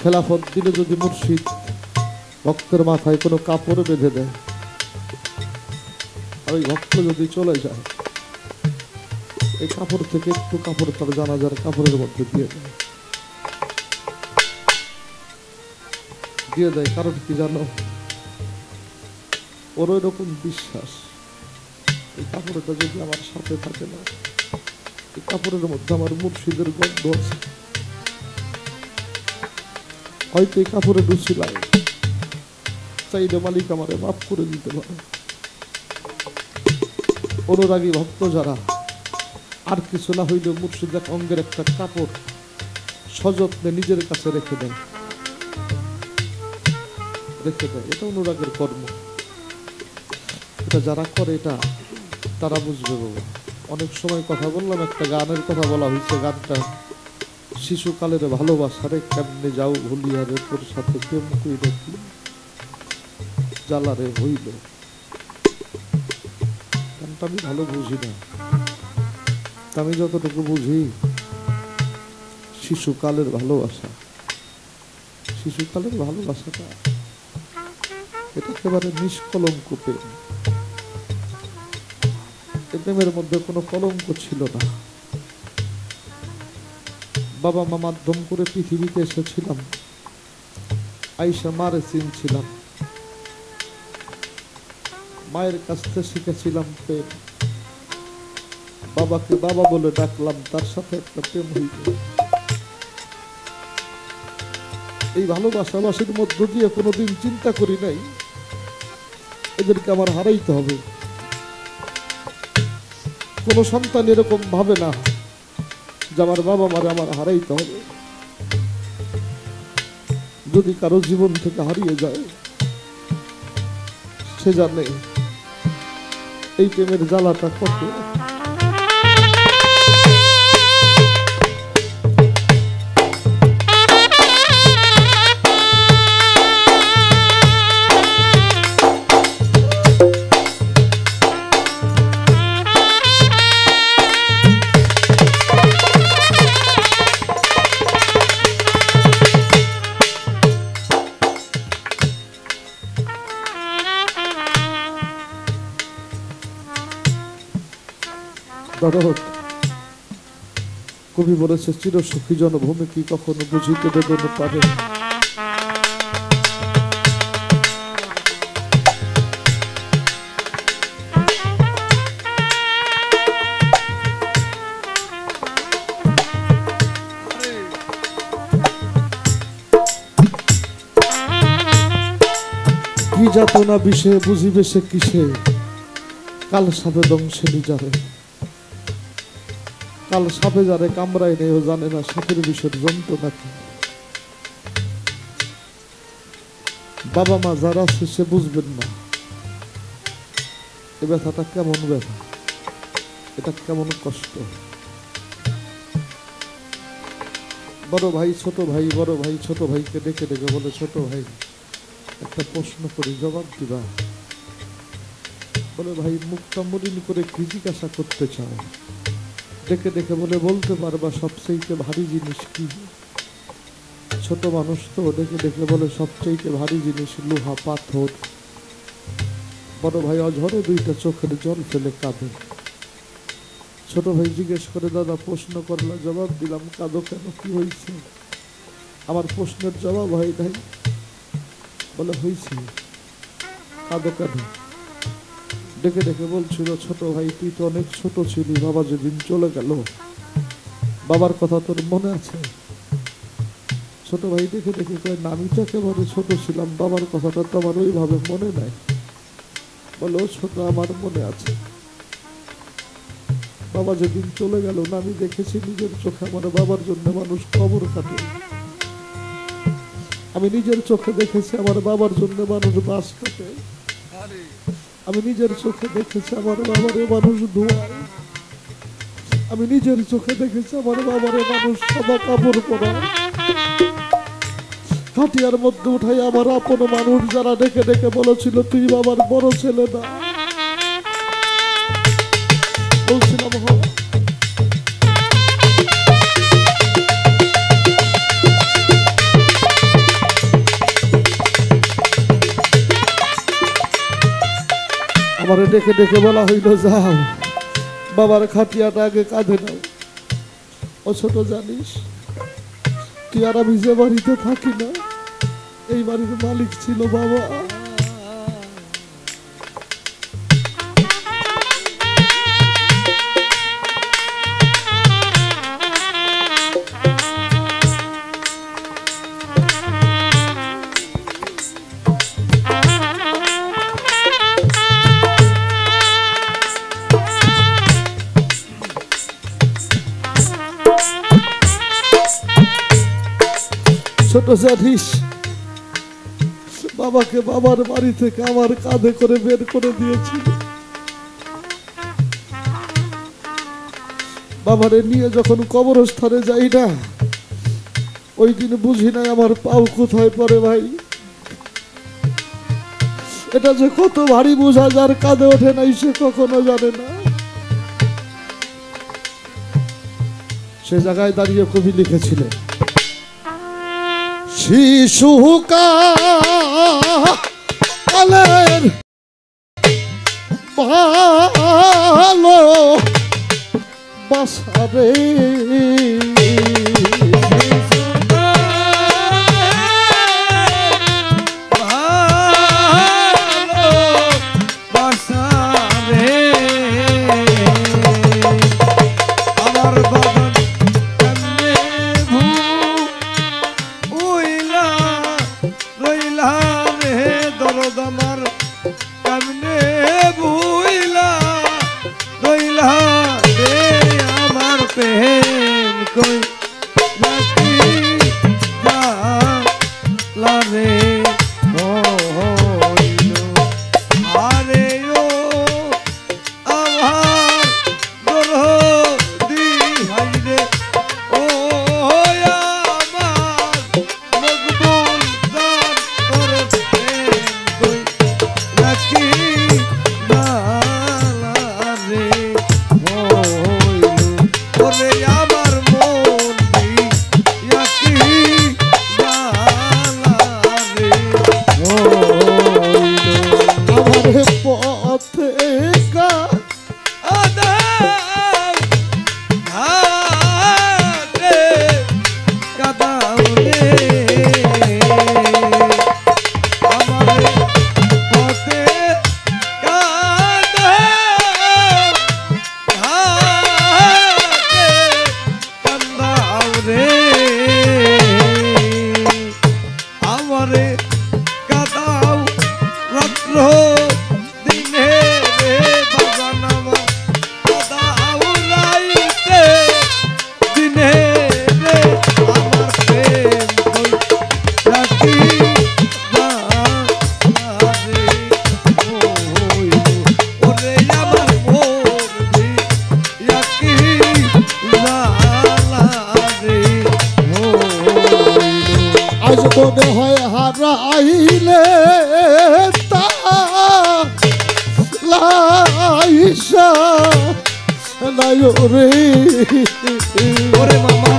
খেলাফত দিলে যদি মুর্শিদ ভক্তের মাথায় কোনো কাপড় বেঁধে দেয় আর ওই ভক্ত যদি চলে যায়, এই কাপড় থেকে একটু কাপড় তার জানাজার কাপড়ের মধ্যে দিয়ে দেয়। কারণ কি জানো? ওর ওই রকম বিশ্বাস, এই কাপড়টা যদি আমার সাথে থাকে না, এই কাপড়ের মধ্যে আমার মুর্শিদের গন্ধ আছে, হয়তো এই কাপড়ে ডুছিলাম, চাইলে মালিক আমারে মাফ করে দিতে পারে। অনুরাগী ভক্ত যারা আর কিছু না হইলে মুর্শিদের অঙ্গের একটা কাপড় সযত্নে নিজের কাছে রেখে দেয়, এটা অনুরাগের কর্ম। এটা যারা করে এটা তারা বুঝবে বাবা। অনেক সময় কথা বললাম, একটা গানের কথা বলা হয়েছে, গানটা শিশুকালের ভালোবাসারে কেমনে যাও ভুলিয়ারে তোর সাথে প্রেম কইরে কি জ্বালারে হইল। গানটা আমি ভালো বুঝি না, আমি যতটুকু বুঝি শিশুকালের ভালোবাসা, শিশুকালের ভালোবাসাটা এটা একেবারে নিষ্কলঙ্ক প্রেম। এই প্রেমের মধ্যে কোনো কলঙ্ক ছিল না। বাবা মা মাধ্যম করে পৃথিবীতে এসেছিলাম, আইসা মারে চিনছিলাম, মায়ের কাছ থেকে শিখেছিলাম প্রেম, বাবাকে বাবা বলে ডাকলাম, তার সাথে একটা প্রেম হইল। এই ভালোবাসাবাসীর মধ্য দিয়ে কোনোদিন চিন্তা করি নাই এদেরকে আমার হারাইতে হবে। কোনো সন্তান এরকম ভাবে না যে আমার বাবা মারে আমার হারাইতে হবে। যদি কারো জীবন থেকে হারিয়ে যায়, সে জানে এই প্রেমের জ্বালাটা কত। কবি বলেছে, চিরসুখী জনভূমি কি কখনো বুঝিতে বেদন পারে। কি যাতনা বিষে বুঝিবে সে কিসে, কাল সাপে দংশে নিজারে। কাল সাপে যারে কামড়ায় নেই, ও জানে না সাপের বিষের যন্ত্রণা কি। বাবা মা যারা আছে সে বুঝবেন না এ ব্যথাটা কেমন ব্যথা, এটা কেমন কষ্ট। বড় ভাই ছোট ভাই, বড় ভাই ছোট ভাইকে ডেকে ডেকে বলে, ছোট ভাই একটা প্রশ্ন করি, জবাব দিবা? বলে, ভাই মুখটা মলিন করে কি জিজ্ঞাসা করতে চাও? ডেকে ডেকে বলে, বলতে পারবা সবচেয়ে ভারী জিনিস কি? ছোট মানুষ তো ডেকে ডেকে বলে, সবচেয়ে ভারী জিনিস লোহা পাথর। বড় ভাই অঝরে দুইটা চোখের জল ফেলে কাঁদে। ছোট ভাই জিজ্ঞেস করে, দাদা প্রশ্ন করলা, জবাব দিলাম, কাঁদো কেন, কি হয়েছে? আমার প্রশ্নের জবাব হয় নাই। বলে, হয়েছে, কাঁদো কেন? ডেকে ডেকে বলছিল, ছোট ভাই তুই তো অনেক ছোট ছিলি, বাবা যেদিন চলে গেল, বাবার কথা তোর মনে আছে? ছোট ভাই ডেকে ডেকে কয়, না আমি তো একেবারে ছোট ছিলাম, বাবার কথাটা তো আমার ওইভাবে মনে নাই। বলো, ছোট আমার মনে আছে, বাবা যেদিন চলে গেল না, আমি দেখেছি নিজের চোখে আমার বাবার জন্য মানুষ কবর কাটে। আমি নিজের চোখে দেখেছি আমার বাবার জন্য মানুষ বাস কাটে। আমি নিজের চোখে দেখেছি আমার বাবারে মানুষ ধোয়ায়। আমি নিজের চোখে দেখেছি আমার বাবারে মানুষ সাদা কাপড় পরায়। খাটিয়ার মধ্যে উঠাই আমার আপন মানুষ যারা ডেকে ডেকে বলেছিল, তুই বাবার বড় ছেলে না। বলছিলাম, আমার ডেকে ডেকে বলা হইল যাও বাবার খাটিয়াটা আগে কাঁধে নাও। ও ছোট জানিস তুই আর আমি যে বাড়িতে থাকি না এই বাড়ির মালিক ছিল বাবা। ছোট জানিস বাবাকে বাবার বাড়ি থেকে আমার কাঁধে করে বের করে দিয়েছিল। বাবারে নিয়ে যখন কবরস্থানে যাই না ওই দিন বুঝি নাই আমার পাও কোথায় পড়ে ভাই। এটা যে কত ভারী বোঝা যার কাঁধে ওঠে নাই সে কখনো জানে না। সে জায়গায় দাঁড়িয়ে কবি লিখেছিলেন শিশুকালের ভালো বাসারে মনে হয় হারাইলে লাইসা নাই রে ওরে মামা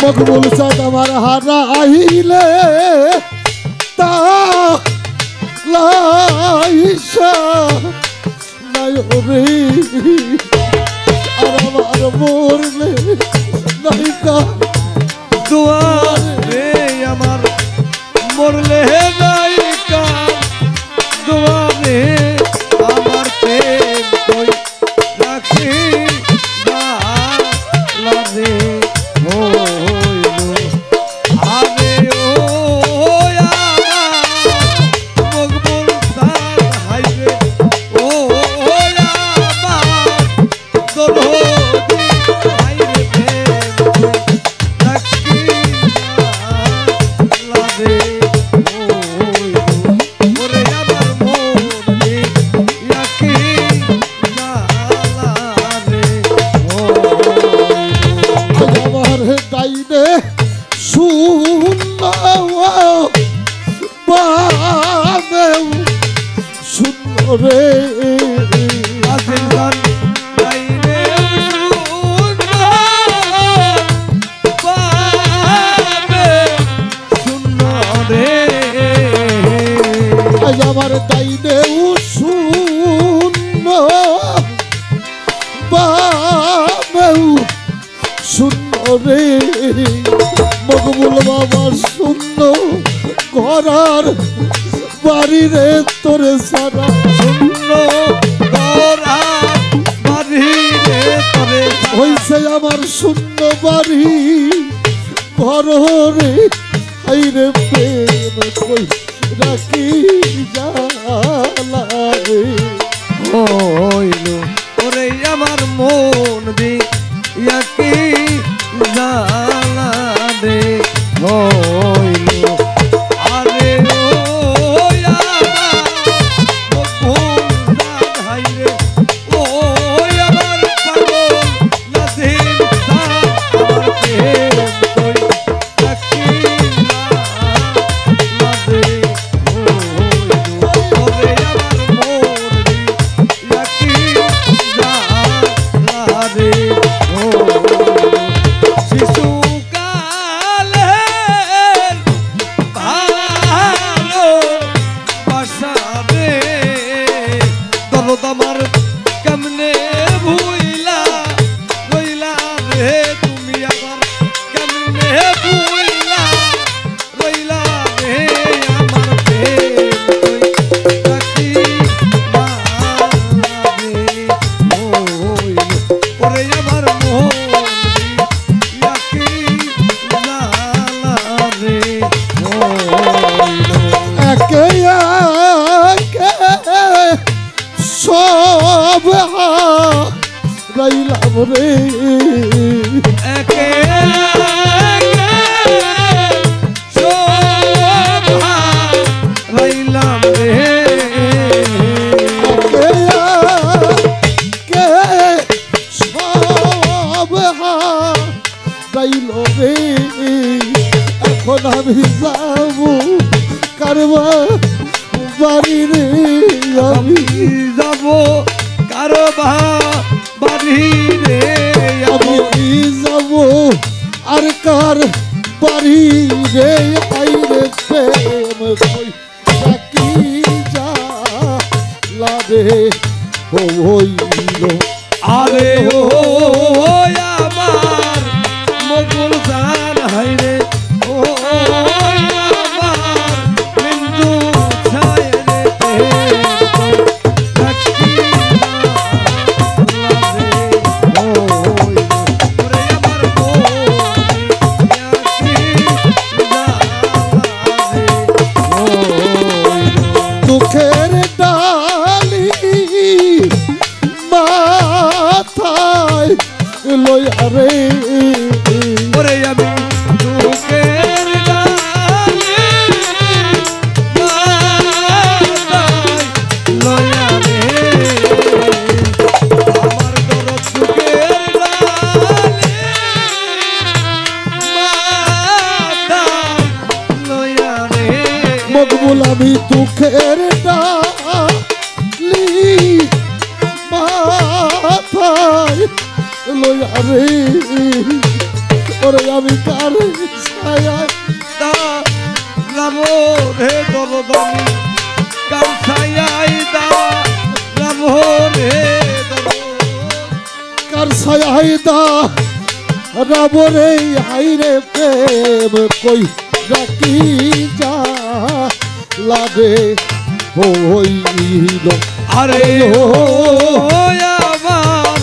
মকবুল সাদ আমার হারাইলে তা লাইসা নাই রে আর আমার মরলে নাইকা দুয়ারে আমার মরলে নাইকা দুয়ারে আমার প্রেম কই রাখি না লাগে রে ডাইনে শূন্য বামেও শূন্য রে মকবুল বাবার শূন্য ঘরার বাড়ি রে তোরে সারা শূন্য ঘরার বাড়ি রে তোরে হইছে আমার শূন্য বাড়ি ঘর রে হাই রে প্রেম কই রাখি জালা রে হইল ওরে আমার মন দিয়া কি জালা রে হইল আরে ও আমার কেমনে ভুইলা রইলা রে তুমি আমার কেমনে ভুইলা রইলা রে আমার প্রেম রাখি ওরে আমার মোহন রাখি রে একে একে সব রাইলাম রে একে সব রাইলাম রে একে সব রাইল রে এখন আমি যাব কারবা বাড়ি রে আমি যাব কারো বাড়ি রে আমি যাব আর কার বাড়ি রে আই রে প্রেম কই রাখি যা লাদে হইল আরে ও আমার মকুল জান হাই রে ও আমার বিন্দু ছায় রে রাখি দুঃখের ডালি মাথায় লইয়া রে ওরে আমি দুঃখের ডালি মাথায় লইয়া রে আমার দরদ দুঃখের ডালি মাথায় লইয়া রে মকবুল আমি দুঃখের ডালি মাথায় লইয়া রে ওরে আমি কার ছায়ায় দা রামো রে দরদানি কার ছায়াই দা রামো রে কার ছায়ায় দা রাবরে হাই রে প্রেম কই রাখি যা লাদে হইল আরে ও আমার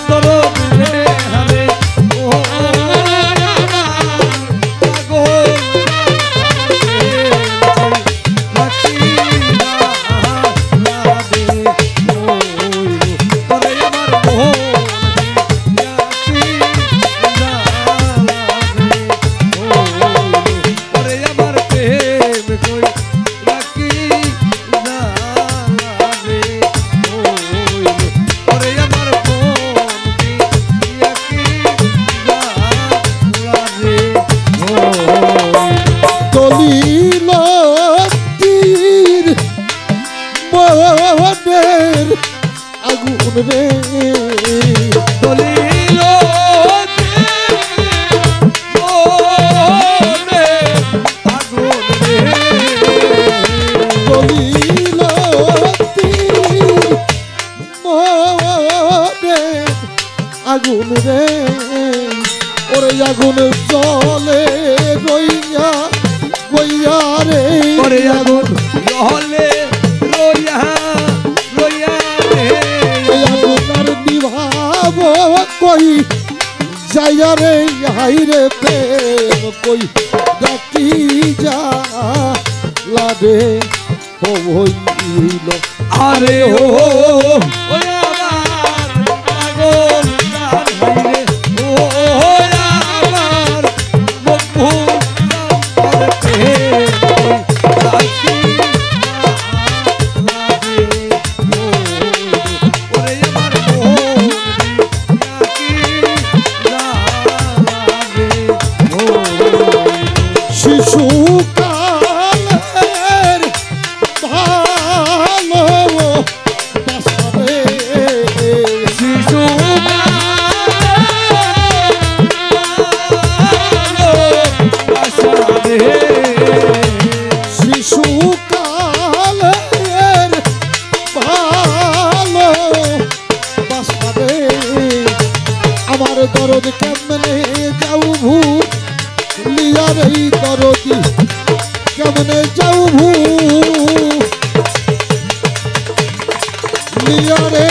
দরদ রে হারে ও আমার পাগল রাখি লাদে ওরে আমার মোহন রাখি ওরে আমার প্রেম কই রাখি ওরে আমার দলিল তীর মনের আগুন রে দলিল আগুন রে দলিল আগুন রে, ওরে আগুন জলে রইয়া গইয়া রে, ওরে আগুন জলে রইয়া রইয়া রে, ওই আগুন আর নিভাব কই যাইয়া রে, হাই রে প্রেম কই ডাকি যা লাদে হইল। আরে ও ওই আমার পাগল প্রাণ হাইরে, ও আমার বন্ধু প্রাণ ডাকি ওরে আমার শিশু কালের ভালো বাসাবে, শিশু শিশু কালের ভালো বাসাবে, আমার দরদ কেমনে যাও ভূত লিয়ার এই দরদি, কেমনে যাও ভূত লিয়ারে